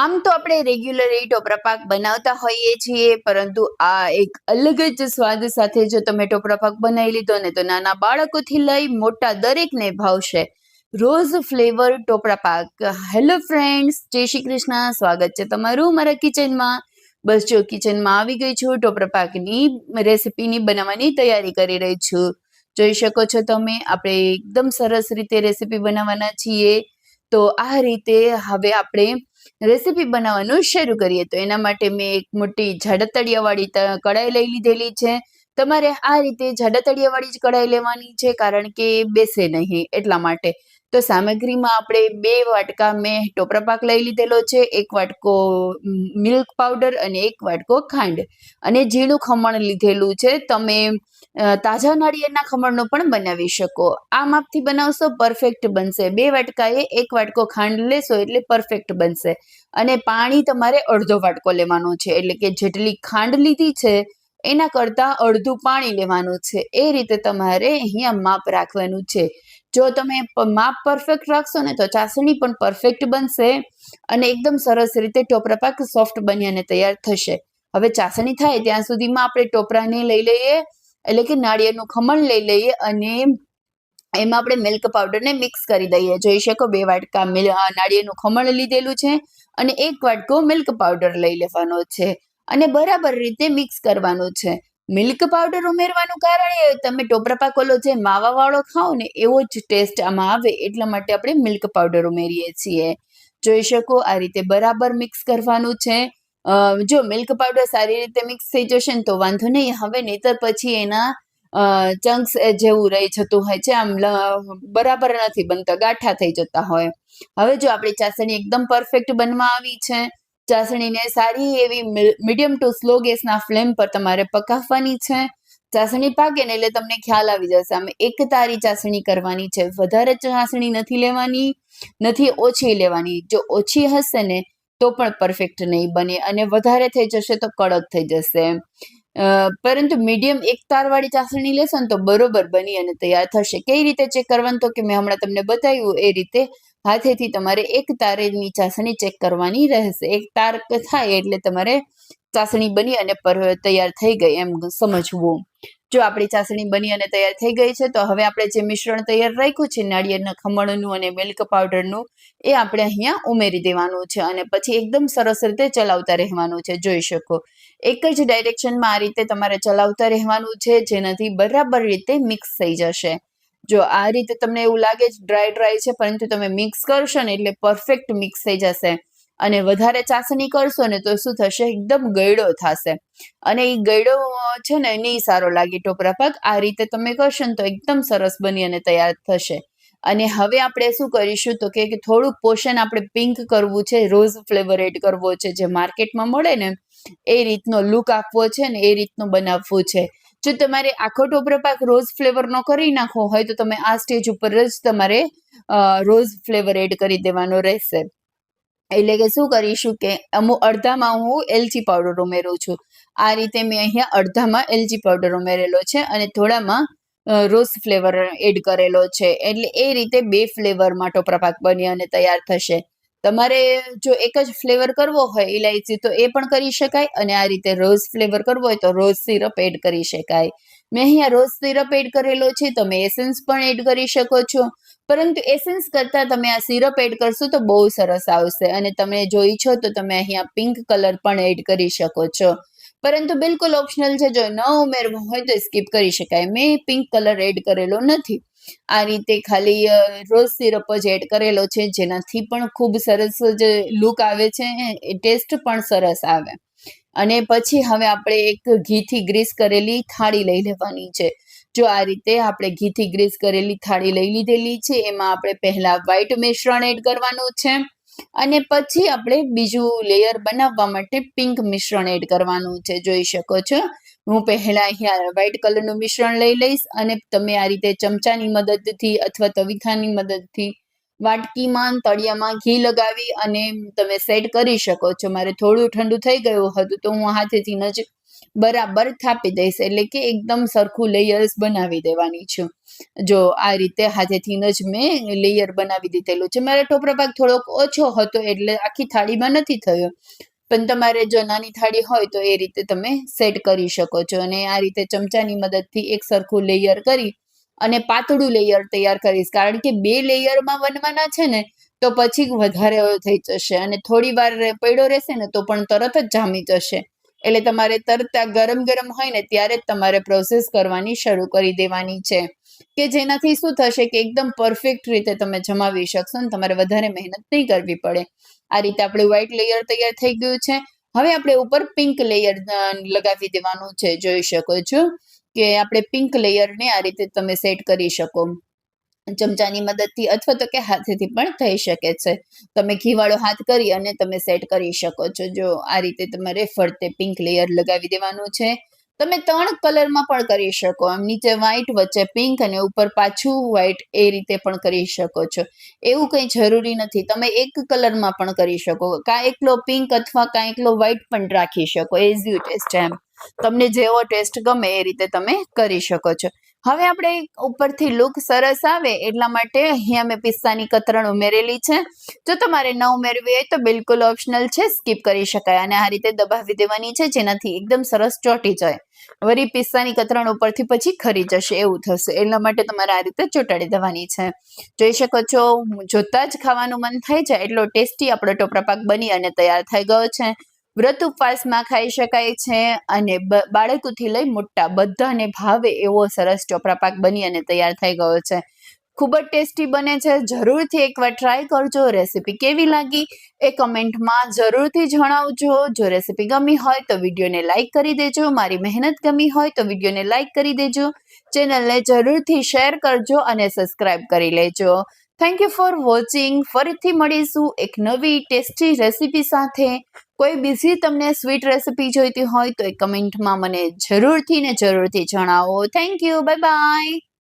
આમ તો આપણે રેગ્યુલરી ટોપરા પાક બનાવતા હોઈએ છીએ, પરંતુ આ એક અલગ જ સ્વાદ સાથે જો તમે ટોપરા પાક બનાવી લીધો ને તો નાના બાળકોથી લઈ મોટા દરેકને ભાવશે. રોઝ ફ્લેવર ટોપરા પાક. હેલો ફ્રેન્ડ્સ, જય શ્રી કૃષ્ણ. સ્વાગત છે તમારું મારા કિચનમાં. બસ જો કિચનમાં આવી ગઈ છું, ટોપરા પાકની રેસીપીની બનાવવાની તૈયારી કરી રહી છું. જોઈ શકો છો તમે, આપણે એકદમ સરસ રીતે રેસીપી બનાવવાના છીએ. તો આ રીતે હવે આપણે રેસીપી બનાવવાનું શરૂ કરીએ. તો એના માટે મેં એક મોટી જાડા તળિયાવાળી કઢાઈ લઈ લીધેલી છે. તમારે આ રીતે જાડા તળિયાવાળી જ કઢાઈ લેવાની છે, કારણ કે બેસે નહીં એટલા માટે. તો સામગ્રીમાં આપણે 2 વાટકા મેં ટોપરા પાક લઈ લીધેલો છે, 1 વાટકો મિલ્ક પાવડર અને 1 વાટકો ખાંડ અને ઝીણું ખમણ લીધેલું છે. તમે તાજા નાળિયેરના ખમણનો પણ બનાવી શકો. આ માપથી બનાવશો પરફેક્ટ બનશે. 2 વાટકાએ 1 વાટકો ખાંડ લેશો એટલે પરફેક્ટ બનશે. અને પાણી તમારે અડધો વાટકો લેવાનો છે, એટલે કે જેટલી ખાંડ લીધી છે એના કરતાં અડધું પાણી લેવાનું છે. એ રીતે તમારે અહીંયા માપ રાખવાનું છે. જો તમે માપ પરફેક્ટ રાખશો ને તો ચાસણી પણ પરફેક્ટ બનશે અને એકદમ સરસ રીતે ટોપરા પાક સોફ્ટ બની અને તૈયાર થશે. હવે ચાસણી થાય ત્યાં સુધીમાં આપણે ટોપરાને લઈ લઈએ, એટલે કે નાળિયેરનું ખમણ લઈ લઈએ અને એમાં આપણે મિલ્ક પાવડરને મિક્સ કરી દઈએ. જોઈ શકો 2 વાટકા નાળિયેરનું ખમણ લીધેલું છે અને 1 વાટકો મિલ્ક પાવડર લઈ લેવાનો છે અને બરાબર રીતે મિક્સ કરવાનું છે. મિલ્ક પાવડર ઉમેરવાનું કારણ એ તમે ટોપરા પાક ઓલો જે માવાવાળો ખાઓ ને એવો જ ટેસ્ટ આમાં આવે, એટલા માટે આપણે મિલ્ક પાવડર ઉમેરીએ છીએ. જોઈ શકો આ રીતે બરાબર મિક્સ કરવાનું છે. જો મિલ્ક પાવડર સારી રીતે મિક્સ થઈ જશે ને તો વાંધો નહીં. હવે નહીતર પછી એના ચંક્સ જેવું રહી જતું હોય છે, આમ બરાબર નથી બનતા, ગાંઠા થઈ જતા હોય. હવે જો આપણી ચાસણી એકદમ પરફેક્ટ બનવા આવી છે. ચાસણીને સારી એવી મીડિયમ ટુ સ્લો ગેસના ફ્લેમ પર તમારે પકાવવાની છે. ચાસણી પાકે ને એટલે તમને ખ્યાલ આવી જશે. આમ એક તારી ચાસણી કરવાની છે, વધારે ચાસણી નથી લેવાની, નથી ઓછી લેવાની. જો ઓછી હશે ને તો પણ પરફેક્ટ નહીં બને અને વધારે થઈ જશે તો કડક થઈ જશે. પરંતુ મીડિયમ એક તારવાળી ચાસણી લેશો ને તો બરોબર બની અને તૈયાર થશે. કઈ રીતે ચેક કરવાનું, તો કે મેં હમણાં તમને બતાવ્યું એ રીતે હાથેથી તમારે એક તારેની ચાસણી ચેક કરવાની રહેશે. એક તાર થાય એટલે તમારે ચાસણી બની અને તૈયાર થઈ ગઈ એમ સમજવું. જો આપણી ચાસણી બની અને તૈયાર થઈ ગઈ છે, તો હવે આપણે જે મિશ્રણ તૈયાર રાખ્યું છે નાળિયેરના ખમણનું અને મિલ્ક પાવડરનું, એ આપણે અહીંયા ઉમેરી દેવાનું છે અને પછી એકદમ સરસ રીતે ચલાવતા રહેવાનું છે. જોઈ શકો એક જ ડાયરેક્શનમાં આ રીતે તમારે ચલાવતા રહેવાનું છે, જેનાથી બરાબર રીતે મિક્સ થઈ જશે. જો આ રીતે તમને એવું લાગે છે ડ્રાય છે, પરંતુ તમે મિક્સ કરશો ને એટલે પરફેક્ટ મિક્સ થઈ જશે. અને વધારે ચાસણી કરશો ને તો શું થશે, એકદમ ગળ્યો થશે અને એ ગળ્યો છે ને નહીં સારો લાગે ટોપરા પાક. આ રીતે તમે કરશો ને તો એકદમ સરસ બની અને તૈયાર થશે. અને હવે આપણે શું કરીશું, તો કે થોડુંક પોષણ આપણે પિંક કરવું છે, રોઝ ફ્લેવર એડ કરવો છે. જે માર્કેટમાં મળે ને એ રીતનો લુક આપવો છે ને એ રીતનું બનાવવું છે. જો તમારે આખો ટોપરો પાક રોઝ ફ્લેવરનો કરી નાખવો હોય તો તમે આ સ્ટેજ ઉપર જ તમારે રોઝ ફ્લેવર એડ કરી દેવાનો રહેશે. એટલે કે શું કરીશું કે અડધામાં હું એલચી પાવડર ઉમેરું છું. આ રીતે મેં અહીંયા અડધામાં એલચી પાવડર ઉમેરેલો છે અને થોડામાં રોઝ ફ્લેવર એડ કરેલો છે. એટલે એ રીતે 2 ફ્લેવરમાં ટોપરા પાક બની અને તૈયાર થશે. તમારે જો એક જ ફ્લેવર કરવો હોય ઇલાયચી તો એ પણ કરી શકાય, અને આ રીતે રોઝ ફ્લેવર કરવો હોય તો રોઝ સિરપ એડ કરી શકાય. મેં અહીંયા રોઝ સિરપ એડ કરેલો છે, તમે એસેન્સ પણ એડ કરી શકો છો. પરંતુ એસેન્સ કરતાં તમે આ સિરપ એડ કરશો તો બહુ સરસ આવશે. અને તમે જો ઈચ્છો તો તમે અહીંયા પિંક કલર પણ એડ કરી શકો છો, પરંતુ બિલકુલ ઓપ્શનલ છે. જો ન ઉમેરવો હોય તો સ્કીપ કરી શકાય. મેં પિંક કલર એડ કરેલો નથી. આ રીતે ખાલી રોઝ સિરપ જ એડ કરેલો છે, જેનાથી પણ ખૂબ સરસ જે લુક આવે છે, એ ટેસ્ટ પણ સરસ આવે. અને પછી હવે આપણે એક ઘીથી ગ્રીસ કરેલી થાળી લઈ લેવાની છે. જો આ રીતે આપણે ઘીથી ગ્રીસ કરેલી થાળી લઈ લીધેલી છે, એમાં આપણે પહેલા વ્હાઈટ મિશ્રણ એડ કરવાનું છે અને પછી આપણે બીજું લેયર બનાવવા માટે પિંક મિશ્રણ એડ કરવાનું છે. જોઈ શકો છો હું પહેલા અહીંયા વ્હાઈટ કલરનું મિશ્રણ લઈ લઈશ અને તમે આ રીતે ચમચાની મદદથી અથવા તવીથાની મદદથી વાટકીમાં તળિયામાં ઘી લગાવી અને તમે સેટ કરી શકો છો. મારે થોડું ઠંડુ થઈ ગયું હતું તો હું હાથેથી જ બરાબર થાપી દઈશ, એટલે કે એકદમ સરખું લેયર્સ બનાવી દેવાની છું. જો આ રીતે હાથેથી જ મેં લેયર બનાવી દીધેલું છે. મારો ટોપરો પાક થોડોક ઓછો હતો એટલે આખી થાળીમાં નથી થયો, પણ તમારે જો નાની થાળી હોય તો એ રીતે તમે સેટ કરી શકો છો. અને આ રીતે ચમચાની મદદથી એક સરખું લેયર કરી અને પાતળું લેયર તૈયાર કરીશ, કારણ કે 2 લેયરમાં વણવાના છે ને તો પછી વધારે થઈ જશે અને થોડી વાર પડ્યો રહેશે ને તો પણ તરત જ જામી જશે. એટલે તમારે તરત ગરમ ગરમ હોય ને ત્યારે જ તમારે પ્રોસેસ કરવાની શરૂ કરી દેવાની છે, કે જેનાથી શું થશે કે એકદમ પરફેક્ટ રીતે તમે જમાવી શકશો ને તમારે વધારે મહેનત નહીં કરવી પડે. આ રીતે આપણું વ્હાઈટ લેયર તૈયાર થઈ ગયું છે. હવે આપણે ઉપર પિંક લેયર લગાવી દેવાનું છે. જોઈ શકો છો કે આપણે પિંક લેયરને આ રીતે તમે સેટ કરી શકો ચમચાની મદદથી, અથવા તો કે હાથેથી પણ થઈ શકે છે. તમે ઘીવાળો હાથ કરી અને તમે સેટ કરી શકો છો. જો આ રીતે તમારે ફરતે પિંક લેયર લગાવી દેવાનું છે. તમે 3 કલરમાં પણ કરી શકો, આમ નીચે વ્હાઈટ, વચ્ચે પિંક અને ઉપર પાછું વ્હાઈટ, એ રીતે પણ કરી શકો છો. એવું કંઈ જરૂરી નથી, તમે એક કલરમાં પણ કરી શકો, કાં એકલો પિંક અથવા કાં એકલો વ્હાઈટ પણ રાખી શકો, એઝ યુ ટેસ્ટ. એમ તમને જેવો ટેસ્ટ ગમે એ રીતે તમે કરી શકો છો. હવે આપણે ઉપરથી લુક સરસ આવે એટલા માટે અહીંયા મેં પિસ્તાની કતરણ ઉમેરેલી છે. જો તમારે ન ઉમેરવી હોય તો બિલકુલ ઓપ્શનલ છે, સ્કીપ કરી શકાય. અને આ રીતે દબાવી દેવાની છે જેનાથી એકદમ સરસ ચોંટી જાય. વળી પિસ્તાની કતરણ ઉપરથી પછી ખરી જશે એવું થશે, એટલા માટે તમારે આ રીતે ચોંટાડી દેવાની છે. જોઈ શકો છો, જોતા જ ખાવાનું મન થાય છે એટલો ટેસ્ટી આપણો ટોપરા પાક બની અને તૈયાર થઈ ગયો છે. વ્રત ઉપવાસમાં ખાઈ શકાય છે અને બાળકોથી લઈ મોટા બધાને ભાવે એવો સરસ ટોપરા પાક બની અને તૈયાર થઈ ગયો છે. ખૂબ જ ટેસ્ટી બને છે. જરૂરથી એકવાર ટ્રાય કરજો. રેસીપી કેવી લાગી એ કમેન્ટમાં જરૂરથી જણાવજો. જો રેસીપી ગમી હોય તો વિડીયોને લાઇક કરી દેજો. મારી મહેનત ગમી હોય તો વિડીયોને લાઇક કરી દેજો. ચેનલને જરૂરથી શેર કરજો અને સબસ્ક્રાઇબ કરી લેજો. Thank you for watching. ફરીથી મળીશું એક નવી ટેસ્ટી રેસીપી સાથે. કોઈ બીજી તમને સ્વીટ રેસીપી જોઈતી હોય તો એ કમેન્ટમાં મને જરૂરથી જણાવો. Thank you. Bye bye.